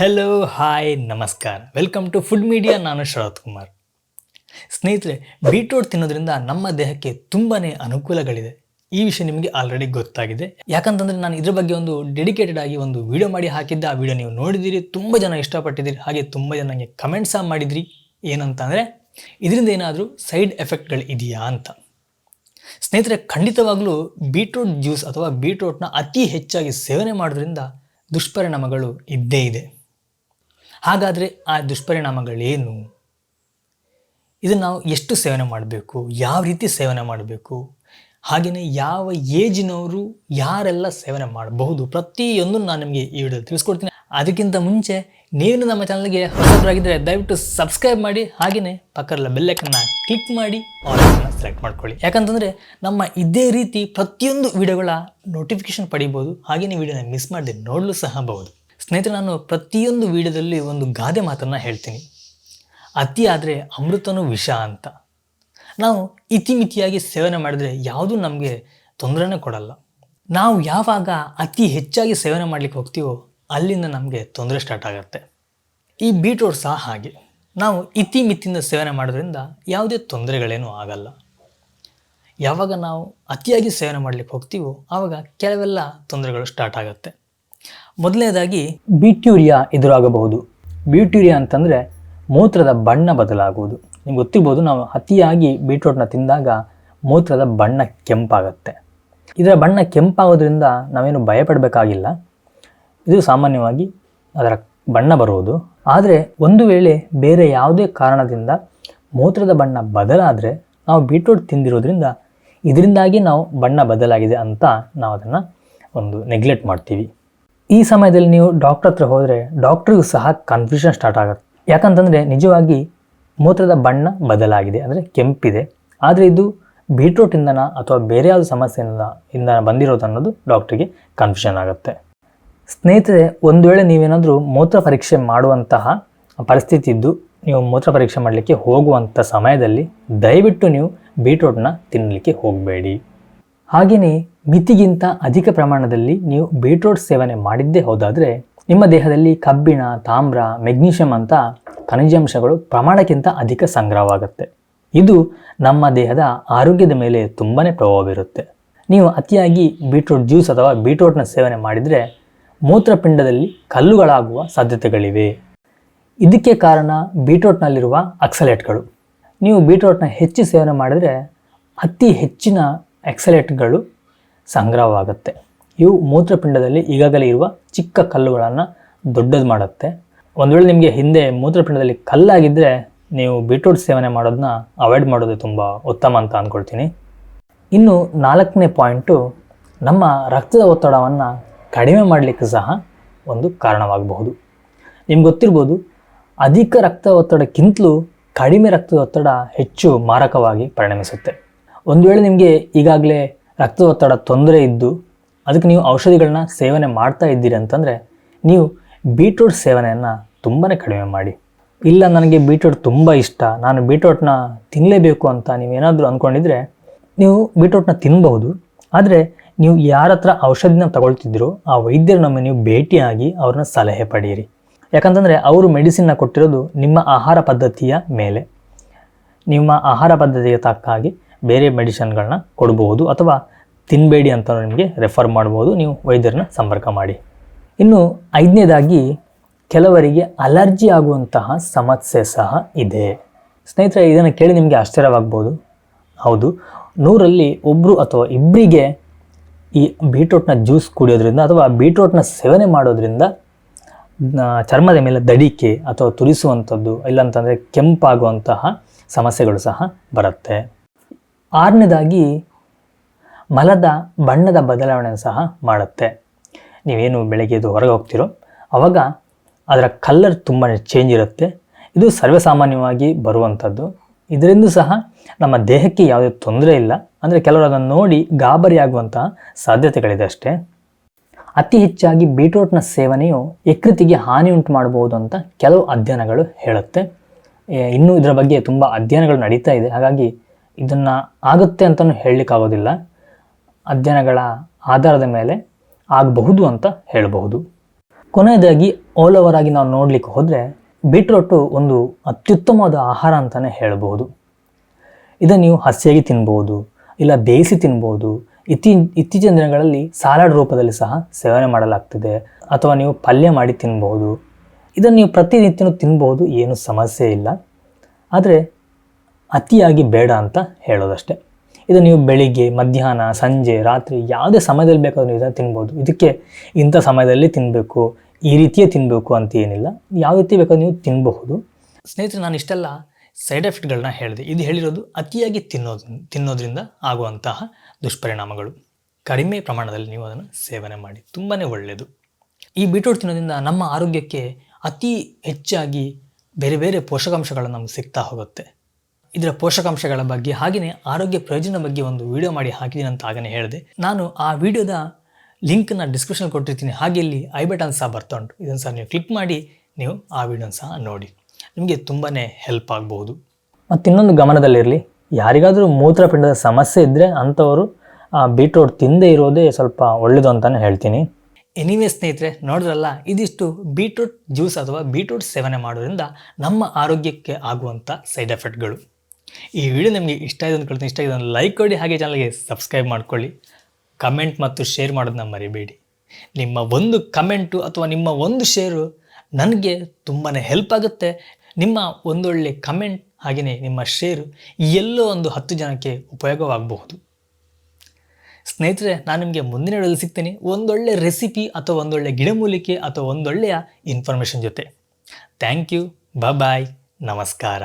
Hello hi ನಮಸ್ಕಾರ, welcome to food media. ನಾನು ಶರತ್ ಕುಮಾರ್. ಸ್ನೇಹಿತರೆ, ಬೀಟ್ರೂಟ್ ತಿನ್ನೋದ್ರಿಂದ ನಮ್ಮ ದೇಹಕ್ಕೆ ತುಂಬಾ ಅನುಕೂಲಗಳಿದೆ. ಈ ವಿಷಯ ನಿಮಗೆ ಆಲ್ರೆಡಿ ಗೊತ್ತಾಗಿದೆ. ಯಾಕಂತಂದರೆ ನಾನು ಇದ್ರ ಬಗ್ಗೆ ಒಂದು ಡೆಡಿಕೇಟೆಡ್ ಆಗಿ ಒಂದು ವಿಡಿಯೋ ಮಾಡಿ ಹಾಕಿದ್ದೆ. ಆ ವಿಡಿಯೋ ನೀವು ನೋಡಿದ್ದೀರಿ, ತುಂಬ ಜನ ಇಷ್ಟಪಟ್ಟಿದ್ದೀರಿ. ಹಾಗೆ ತುಂಬ ಜನ ನನಗೆ ಕಮೆಂಟ್ ಸಹ ಮಾಡಿದ್ರಿ. ಏನಂತಂದರೆ ಇದರಿಂದ ಏನಾದರೂ ಸೈಡ್ ಎಫೆಕ್ಟ್ಗಳು ಇದೆಯಾ ಅಂತ. ಸ್ನೇಹಿತರೆ, ಖಂಡಿತವಾಗ್ಲೂ ಬೀಟ್ರೂಟ್ ಜ್ಯೂಸ್ ಅಥವಾ ಬೀಟ್ರೂಟ್ನ ಅತಿ ಹೆಚ್ಚಾಗಿ ಸೇವನೆ ಮಾಡೋದ್ರಿಂದ ದುಷ್ಪರಿಣಾಮಗಳು ಇದ್ದೇ ಇದೆ. ಹಾಗಾದರೆ ಆ ದುಷ್ಪರಿಣಾಮಗಳೇನು? ಇದನ್ನು ನಾವು ಎಷ್ಟು ಸೇವನೆ ಮಾಡಬೇಕು, ಯಾವ ರೀತಿ ಸೇವನೆ ಮಾಡಬೇಕು, ಹಾಗೆಯೇ ಯಾವ ಏಜಿನವರು ಯಾರೆಲ್ಲ ಸೇವನೆ ಮಾಡಬಹುದು, ಪ್ರತಿಯೊಂದು ನಾನು ನಿಮಗೆ ಈ ವಿಡಿಯೋದಲ್ಲಿ ತಿಳಿಸ್ಕೊಡ್ತೀನಿ. ಅದಕ್ಕಿಂತ ಮುಂಚೆ ನೀವು ನಮ್ಮ ಚಾನಲ್ಗೆ ಹೊಸಬರಾಗಿದ್ದರೆ ದಯವಿಟ್ಟು ಸಬ್ಸ್ಕ್ರೈಬ್ ಮಾಡಿ, ಹಾಗೆಯೇ ಪಕ್ಕದಲ್ಲ ಬೆಲ್ಲೈಕನ್ನ ಕ್ಲಿಕ್ ಮಾಡಿ ಆಲ್ನ ಸೆಲೆಕ್ಟ್ ಮಾಡ್ಕೊಳ್ಳಿ. ಯಾಕಂತಂದರೆ ನಮ್ಮ ಇದೇ ರೀತಿ ಪ್ರತಿಯೊಂದು ವಿಡಿಯೋಗಳ ನೋಟಿಫಿಕೇಶನ್ ಪಡಿಬೋದು. ಹಾಗೆಯೇ ವಿಡಿಯೋನ ಮಿಸ್ ಮಾಡದೆ ನೋಡಲು ಸಹ ಬಹುದು. ಸ್ನೇಹಿತರೆ, ನಾನು ಪ್ರತಿಯೊಂದು ವಿಡಿಯೋದಲ್ಲಿ ಒಂದು ಗಾದೆ ಮಾತನ್ನು ಹೇಳ್ತೀನಿ, ಅತಿ ಆದರೆ ಅಮೃತನೂ ವಿಷ ಅಂತ. ನಾವು ಇತಿಮಿತಿಯಾಗಿ ಸೇವನೆ ಮಾಡಿದ್ರೆ ಯಾವುದೂ ನಮಗೆ ತೊಂದರೆನೇ ಕೊಡಲ್ಲ. ನಾವು ಯಾವಾಗ ಅತಿ ಹೆಚ್ಚಾಗಿ ಸೇವನೆ ಮಾಡಲಿಕ್ಕೆ ಹೋಗ್ತೀವೋ ಅಲ್ಲಿಂದ ನಮಗೆ ತೊಂದರೆ ಸ್ಟಾರ್ಟ್ ಆಗುತ್ತೆ. ಈ ಬೀಟ್ರೂಟ್ ಸಹ ಹಾಗೆ. ನಾವು ಇತಿಮಿತಿಯಿಂದ ಸೇವನೆ ಮಾಡೋದ್ರಿಂದ ಯಾವುದೇ ತೊಂದರೆಗಳೇನೂ ಆಗಲ್ಲ. ಯಾವಾಗ ನಾವು ಅತಿಯಾಗಿ ಸೇವನೆ ಮಾಡಲಿಕ್ಕೆ ಹೋಗ್ತೀವೋ ಆವಾಗ ಕೆಲವೆಲ್ಲ ತೊಂದರೆಗಳು ಸ್ಟಾರ್ಟ್ ಆಗುತ್ತೆ. ಮೊದಲನೇದಾಗಿ ಬ್ಯೂಟ್ಯೂರಿಯಾ ಎದುರಾಗಬಹುದು. ಬ್ಯೂಟ್ಯೂರಿಯಾ ಅಂತಂದರೆ ಮೂತ್ರದ ಬಣ್ಣ ಬದಲಾಗುವುದು. ನಿಮ್ಗೆ ಗೊತ್ತಿರ್ಬೋದು, ನಾವು ಅತಿಯಾಗಿ ಬೀಟ್ರೂಟ್ನ ತಿಂದಾಗ ಮೂತ್ರದ ಬಣ್ಣ ಕೆಂಪಾಗುತ್ತೆ. ಇದರ ಬಣ್ಣ ಕೆಂಪಾಗೋದ್ರಿಂದ ನಾವೇನು ಭಯಪಡಬೇಕಾಗಿಲ್ಲ. ಇದು ಸಾಮಾನ್ಯವಾಗಿ ಅದರ ಬಣ್ಣ ಬರುವುದು. ಆದರೆ ಒಂದು ವೇಳೆ ಬೇರೆ ಯಾವುದೇ ಕಾರಣದಿಂದ ಮೂತ್ರದ ಬಣ್ಣ ಬದಲಾದರೆ ನಾವು ಬೀಟ್ರೂಟ್ ತಿಂದಿರೋದ್ರಿಂದ ಇದರಿಂದಾಗಿ ನಾವು ಬಣ್ಣ ಬದಲಾಗಿದೆ ಅಂತ ನಾವು ಅದನ್ನು ಒಂದು ನೆಗ್ಲೆಕ್ಟ್ ಮಾಡ್ತೀವಿ. ಈ ಸಮಯದಲ್ಲಿ ನೀವು ಡಾಕ್ಟರ್ ಹತ್ರ ಹೋದರೆ ಡಾಕ್ಟ್ರಿಗೂ ಸಹ ಕನ್ಫ್ಯೂಷನ್ ಸ್ಟಾರ್ಟ್ ಆಗುತ್ತೆ. ಯಾಕಂತಂದರೆ ನಿಜವಾಗಿ ಮೂತ್ರದ ಬಣ್ಣ ಬದಲಾಗಿದೆ, ಅಂದರೆ ಕೆಂಪಿದೆ, ಆದರೆ ಇದು ಬೀಟ್ರೂಟಿಂದನ ಅಥವಾ ಬೇರೆ ಯಾವುದೇ ಸಮಸ್ಯೆಯಿಂದ ಬಂದಿರೋದು ಅನ್ನೋದು ಡಾಕ್ಟ್ರಿಗೆ ಕನ್ಫ್ಯೂಷನ್ ಆಗುತ್ತೆ. ಸ್ನೇಹಿತರೆ, ಒಂದು ವೇಳೆ ನೀವೇನಾದರೂ ಮೂತ್ರ ಪರೀಕ್ಷೆ ಮಾಡುವಂತಹ ಪರಿಸ್ಥಿತಿ ಇದ್ದು ನೀವು ಮೂತ್ರ ಪರೀಕ್ಷೆ ಮಾಡಲಿಕ್ಕೆ ಹೋಗುವಂಥ ಸಮಯದಲ್ಲಿ ದಯವಿಟ್ಟು ನೀವು ಬೀಟ್ರೂಟ್ನ ತಿನ್ನಲಿಕ್ಕೆ ಹೋಗಬೇಡಿ. ಹಾಗೆಯೇ ಮಿತಿಗಿಂತ ಅಧಿಕ ಪ್ರಮಾಣದಲ್ಲಿ ನೀವು ಬೀಟ್ರೂಟ್ ಸೇವನೆ ಮಾಡಿದ್ದೇ ಹೋದಾದರೆ ನಿಮ್ಮ ದೇಹದಲ್ಲಿ ಕಬ್ಬಿಣ, ತಾಮ್ರ, ಮೆಗ್ನೀಷಿಯಂ ಅಂತ ಖನಿಜಾಂಶಗಳು ಪ್ರಮಾಣಕ್ಕಿಂತ ಅಧಿಕ ಸಂಗ್ರಹವಾಗುತ್ತೆ. ಇದು ನಮ್ಮ ದೇಹದ ಆರೋಗ್ಯದ ಮೇಲೆ ತುಂಬಾ ಪ್ರಭಾವ ಬೀರುತ್ತೆ. ನೀವು ಅತಿಯಾಗಿ ಬೀಟ್ರೂಟ್ ಜ್ಯೂಸ್ ಅಥವಾ ಬೀಟ್ರೂಟ್ನ ಸೇವನೆ ಮಾಡಿದರೆ ಮೂತ್ರಪಿಂಡದಲ್ಲಿ ಕಲ್ಲುಗಳಾಗುವ ಸಾಧ್ಯತೆಗಳಿವೆ. ಇದಕ್ಕೆ ಕಾರಣ ಬೀಟ್ರೂಟ್ನಲ್ಲಿರುವ ಆಕ್ಸಲೇಟ್ಗಳು. ನೀವು ಬೀಟ್ರೂಟ್ನ ಹೆಚ್ಚು ಸೇವನೆ ಮಾಡಿದರೆ ಅತಿ ಹೆಚ್ಚಿನ ಆಕ್ಸಲೇಟ್ಗಳು ಸಂಗ್ರಹವಾಗುತ್ತೆ. ಇವು ಮೂತ್ರಪಿಂಡದಲ್ಲಿ ಈಗಾಗಲೇ ಇರುವ ಚಿಕ್ಕ ಕಲ್ಲುಗಳನ್ನು ದೊಡ್ಡದು ಮಾಡುತ್ತೆ. ಒಂದು ವೇಳೆ ನಿಮಗೆ ಹಿಂದೆ ಮೂತ್ರಪಿಂಡದಲ್ಲಿ ಕಲ್ಲಾಗಿದ್ದರೆ ನೀವು ಬೀಟ್ರೂಟ್ ಸೇವನೆ ಮಾಡೋದನ್ನ ಅವಾಯ್ಡ್ ಮಾಡೋದು ತುಂಬ ಉತ್ತಮ ಅಂತ ಅಂದ್ಕೊಳ್ತೀನಿ. ಇನ್ನು 4ನೇ ಪಾಯಿಂಟು, ನಮ್ಮ ರಕ್ತದ ಒತ್ತಡವನ್ನು ಕಡಿಮೆ ಮಾಡಲಿಕ್ಕೆ ಸಹ ಒಂದು ಕಾರಣವಾಗಬಹುದು. ನಿಮ್ಗೆ ಗೊತ್ತಿರ್ಬೋದು, ಅಧಿಕ ರಕ್ತ ಒತ್ತಡಕ್ಕಿಂತಲೂ ಕಡಿಮೆ ರಕ್ತದ ಒತ್ತಡ ಹೆಚ್ಚು ಮಾರಕವಾಗಿ ಪರಿಣಮಿಸುತ್ತೆ. ಒಂದು ವೇಳೆ ನಿಮಗೆ ಈಗಾಗಲೇ ರಕ್ತದ ಒತ್ತಡ ತೊಂದರೆ ಇದ್ದು ಅದಕ್ಕೆ ನೀವು ಔಷಧಿಗಳನ್ನ ಸೇವನೆ ಮಾಡ್ತಾ ಇದ್ದೀರಿ ಅಂತಂದರೆ ನೀವು ಬೀಟ್ರೂಟ್ ಸೇವನೆಯನ್ನು ತುಂಬಾ ಕಡಿಮೆ ಮಾಡಿ. ಇಲ್ಲ, ನನಗೆ ಬೀಟ್ರೂಟ್ ತುಂಬ ಇಷ್ಟ, ನಾನು ಬೀಟ್ರೂಟ್ನ ತಿನ್ನಲೇಬೇಕು ಅಂತ ನೀವೇನಾದರೂ ಅಂದ್ಕೊಂಡಿದ್ರೆ ನೀವು ಬೀಟ್ರೂಟ್ನ ತಿನ್ನಬಹುದು. ಆದರೆ ನೀವು ಯಾರ ಹತ್ರ ಔಷಧಿನ ತಗೊಳ್ತಿದ್ದೀರೋ ಆ ವೈದ್ಯರನ್ನೊಮ್ಮೆ ನೀವು ಭೇಟಿಯಾಗಿ ಅವ್ರನ್ನ ಸಲಹೆ ಪಡೆಯಿರಿ. ಯಾಕಂತಂದರೆ ಅವರು ಮೆಡಿಸಿನ್ನ ಕೊಟ್ಟಿರೋದು ನಿಮ್ಮ ಆಹಾರ ಪದ್ಧತಿಯ ಮೇಲೆ. ನಿಮ್ಮ ಆಹಾರ ಪದ್ಧತಿಗೆ ತಕ್ಕ ಹಾಗೆ ಬೇರೆ ಮೆಡಿಸಿನ್ಗಳನ್ನ ಕೊಡಬಹುದು ಅಥವಾ ತಿನ್ನಬೇಡಿ ಅಂತ ನಿಮಗೆ ರೆಫರ್ ಮಾಡ್ಬೋದು. ನೀವು ವೈದ್ಯರನ್ನ ಸಂಪರ್ಕ ಮಾಡಿ. ಇನ್ನು 5ನೇದಾಗಿ, ಕೆಲವರಿಗೆ ಅಲರ್ಜಿ ಆಗುವಂತಹ ಸಮಸ್ಯೆ ಸಹ ಇದೆ. ಸ್ನೇಹಿತರೆ, ಇದನ್ನು ಕೇಳಿ ನಿಮಗೆ ಆಶ್ಚರ್ಯವಾಗ್ಬೋದು. ಹೌದು, 100ರಲ್ಲಿ ಒಬ್ಬರು ಅಥವಾ ಇಬ್ಬರಿಗೆ ಈ ಬೀಟ್ರೂಟ್ನ ಜ್ಯೂಸ್ ಕುಡಿಯೋದ್ರಿಂದ ಅಥವಾ ಬೀಟ್ರೂಟ್ನ ಸೇವನೆ ಮಾಡೋದ್ರಿಂದ ಚರ್ಮದ ಮೇಲೆ ದಡಿಕೆ ಅಥವಾ ತುರಿಸುವಂಥದ್ದು, ಇಲ್ಲಾಂತಂದರೆ ಕೆಂಪಾಗುವಂತಹ ಸಮಸ್ಯೆಗಳು ಸಹ ಬರುತ್ತೆ. 6ನೇದಾಗಿ, ಮಲದ ಬಣ್ಣದ ಬದಲಾವಣೆ ಸಹ ಮಾಡುತ್ತೆ. ನೀವೇನು ಬೆಳಗ್ಗೆ ಎದ್ದು ಹೊರಗೆ ಹೋಗ್ತಿರೋ ಆವಾಗ ಅದರ ಕಲರ್ ತುಂಬಾ ಚೇಂಜ್ ಇರುತ್ತೆ. ಇದು ಸರ್ವೇಸಾಮಾನ್ಯವಾಗಿ ಬರುವಂಥದ್ದು. ಇದರಿಂದ ಸಹ ನಮ್ಮ ದೇಹಕ್ಕೆ ಯಾವುದೇ ತೊಂದರೆ ಇಲ್ಲ. ಅಂದರೆ ಕೆಲವರು ಅದನ್ನು ನೋಡಿ ಗಾಬರಿ ಆಗುವಂತಹ ಸಾಧ್ಯತೆಗಳಿದೆ ಅಷ್ಟೇ. ಅತಿ ಹೆಚ್ಚಾಗಿ ಬೀಟ್ರೂಟ್ನ ಸೇವನೆಯು ಯಕೃತಿಗೆ ಹಾನಿ ಉಂಟು ಮಾಡಬಹುದು ಅಂತ ಕೆಲವು ಅಧ್ಯಯನಗಳು ಹೇಳುತ್ತೆ. ಇನ್ನೂ ಇದರ ಬಗ್ಗೆ ತುಂಬ ಅಧ್ಯಯನಗಳು ನಡೀತಾ ಇದೆ. ಹಾಗಾಗಿ ಇದನ್ನು ಆಗುತ್ತೆ ಅಂತಲೂ ಹೇಳಲಿಕ್ಕಾಗೋದಿಲ್ಲ. ಅಧ್ಯಯನಗಳ ಆಧಾರದ ಮೇಲೆ ಆಗಬಹುದು ಅಂತ ಹೇಳಬಹುದು. ಕೊನೆಯದಾಗಿ ಆಲ್ ಓವರ್ ಆಗಿ ನಾವು ನೋಡಲಿಕ್ಕೆ ಹೋದರೆ ಬೀಟ್ರೋಟು ಒಂದು ಅತ್ಯುತ್ತಮವಾದ ಆಹಾರ ಅಂತಲೇ ಹೇಳಬಹುದು. ಇದನ್ನು ನೀವು ಹಸಿಯಾಗಿ ತಿನ್ಬೋದು, ಇಲ್ಲ ಬೇಯಿಸಿ ತಿನ್ಬೋದು. ಇತ್ತೀಚಿನ ದಿನಗಳಲ್ಲಿ ಸಲಾಡ್ ರೂಪದಲ್ಲಿ ಸಹ ಸೇವನೆ ಮಾಡಲಾಗ್ತಿದೆ, ಅಥವಾ ನೀವು ಪಲ್ಯ ಮಾಡಿ ತಿನ್ಬೋದು. ಇದನ್ನು ನೀವು ಪ್ರತಿನಿತ್ಯನೂ ತಿನ್ಬೋದು, ಏನು ಸಮಸ್ಯೆ ಇಲ್ಲ. ಆದರೆ ಅತಿಯಾಗಿ ಬೇಡ ಅಂತ ಹೇಳೋದಷ್ಟೇ. ಇದು ನೀವು ಬೆಳಿಗ್ಗೆ, ಮಧ್ಯಾಹ್ನ, ಸಂಜೆ, ರಾತ್ರಿ ಯಾವುದೇ ಸಮಯದಲ್ಲಿ ಬೇಕಾದರೂ ನೀವು ಇದನ್ನು ತಿನ್ಬೋದು. ಇದಕ್ಕೆ ಇಂಥ ಸಮಯದಲ್ಲಿ ತಿನ್ನಬೇಕು, ಈ ರೀತಿಯೇ ತಿನ್ನಬೇಕು ಅಂತ ಏನಿಲ್ಲ, ಯಾವ ರೀತಿ ಬೇಕಾದ್ರೂ ನೀವು ತಿನ್ನಬಹುದು. ಸ್ನೇಹಿತರೆ, ನಾನು ಇಷ್ಟೆಲ್ಲ ಸೈಡ್ ಎಫೆಕ್ಟ್ಗಳನ್ನ ಹೇಳಿದೆ. ಇದು ಹೇಳಿರೋದು ಅತಿಯಾಗಿ ತಿನ್ನೋದ್ರಿಂದ ಆಗುವಂತಹ ದುಷ್ಪರಿಣಾಮಗಳು. ಕಡಿಮೆ ಪ್ರಮಾಣದಲ್ಲಿ ನೀವು ಅದನ್ನು ಸೇವನೆ ಮಾಡಿ, ತುಂಬಾ ಒಳ್ಳೆಯದು. ಈ ಬೀಟ್ರೂಟ್ ತಿನ್ನೋದ್ರಿಂದ ನಮ್ಮ ಆರೋಗ್ಯಕ್ಕೆ ಅತಿ ಹೆಚ್ಚಾಗಿ ಬೇರೆ ಬೇರೆ ಪೋಷಕಾಂಶಗಳು ನಮ್ಗೆ ಸಿಗ್ತಾ ಹೋಗುತ್ತೆ. ಇದರ ಪೋಷಕಾಂಶಗಳ ಬಗ್ಗೆ ಹಾಗೆಯೇ ಆರೋಗ್ಯ ಪ್ರಯೋಜನ ಬಗ್ಗೆ ಒಂದು ವಿಡಿಯೋ ಮಾಡಿ ಹಾಕಿದ್ದೀನಿ ಅಂತ ಆಗಲೇ ಹೇಳಿದೆ. ನಾನು ಆ ವಿಡಿಯೋದ ಲಿಂಕ್ನ ಡಿಸ್ಕ್ರಿಪ್ಷನ್ ಕೊಟ್ಟಿರ್ತೀನಿ. ಹಾಗೆ ಇಲ್ಲಿ ಐ ಬಟನ್ ಸಹ ಬರ್ತಾ ಉಂಟು. ಇದನ್ನು ಸಹ ನೀವು ಕ್ಲಿಕ್ ಮಾಡಿ ನೀವು ಆ ವಿಡಿಯೋನ ಸಹ ನೋಡಿ, ನಿಮಗೆ ತುಂಬಾ ಹೆಲ್ಪ್ ಆಗಬಹುದು. ಮತ್ತು ಇನ್ನೊಂದು ಗಮನದಲ್ಲಿರಲಿ, ಯಾರಿಗಾದರೂ ಮೂತ್ರಪಿಂಡದ ಸಮಸ್ಯೆ ಇದ್ದರೆ ಅಂಥವರು ಬೀಟ್ರೂಟ್ ತಿಂದೇ ಇರೋದೇ ಸ್ವಲ್ಪ ಒಳ್ಳೆಯದು ಅಂತಲೇ ಹೇಳ್ತೀನಿ. ಎನಿವೇ ಸ್ನೇಹಿತರೆ, ನೋಡಿದ್ರಲ್ಲ, ಇದಿಷ್ಟು ಬೀಟ್ರೂಟ್ ಜ್ಯೂಸ್ ಅಥವಾ ಬೀಟ್ರೂಟ್ ಸೇವನೆ ಮಾಡೋದ್ರಿಂದ ನಮ್ಮ ಆರೋಗ್ಯಕ್ಕೆ ಆಗುವಂಥ ಸೈಡ್ ಎಫೆಕ್ಟ್ಗಳು. ಈ ವಿಡಿಯೋ ನಿಮಗೆ ಇಷ್ಟ ಆಗಿದೆ ಅಂದ್ಕೊಳ್ತೀನಿ. ಇಷ್ಟ ಆಗಿದೆ ಲೈಕ್ ಕೊಡಿ, ಹಾಗೆ ಚಾನಲ್ಗೆ ಸಬ್ಸ್ಕ್ರೈಬ್ ಮಾಡ್ಕೊಳ್ಳಿ. ಕಮೆಂಟ್ ಮತ್ತು ಶೇರ್ ಮಾಡೋದನ್ನ ಮರಿಬೇಡಿ. ನಿಮ್ಮ ಒಂದು ಕಮೆಂಟು ಅಥವಾ ನಿಮ್ಮ ಒಂದು ಶೇರು ನನಗೆ ತುಂಬಾ ಹೆಲ್ಪ್ ಆಗುತ್ತೆ. ನಿಮ್ಮ ಒಂದೊಳ್ಳೆ ಕಮೆಂಟ್ ಹಾಗೆಯೇ ನಿಮ್ಮ ಶೇರು ಎಲ್ಲೋ ಒಂದು 10 ಜನಕ್ಕೆ ಉಪಯೋಗವಾಗಬಹುದು. ಸ್ನೇಹಿತರೆ, ನಾನು ನಿಮಗೆ ಮುಂದಿನ ವಿಡಿಯೋದಲ್ಲಿ ಸಿಗ್ತೀನಿ ಒಂದೊಳ್ಳೆ ರೆಸಿಪಿ ಅಥವಾ ಒಂದೊಳ್ಳೆ ಗಿಡಮೂಲಿಕೆ ಅಥವಾ ಒಂದೊಳ್ಳೆಯ ಇನ್ಫಾರ್ಮೇಷನ್ ಜೊತೆ. ಥ್ಯಾಂಕ್ ಯು, ಬಾಯ್, ನಮಸ್ಕಾರ.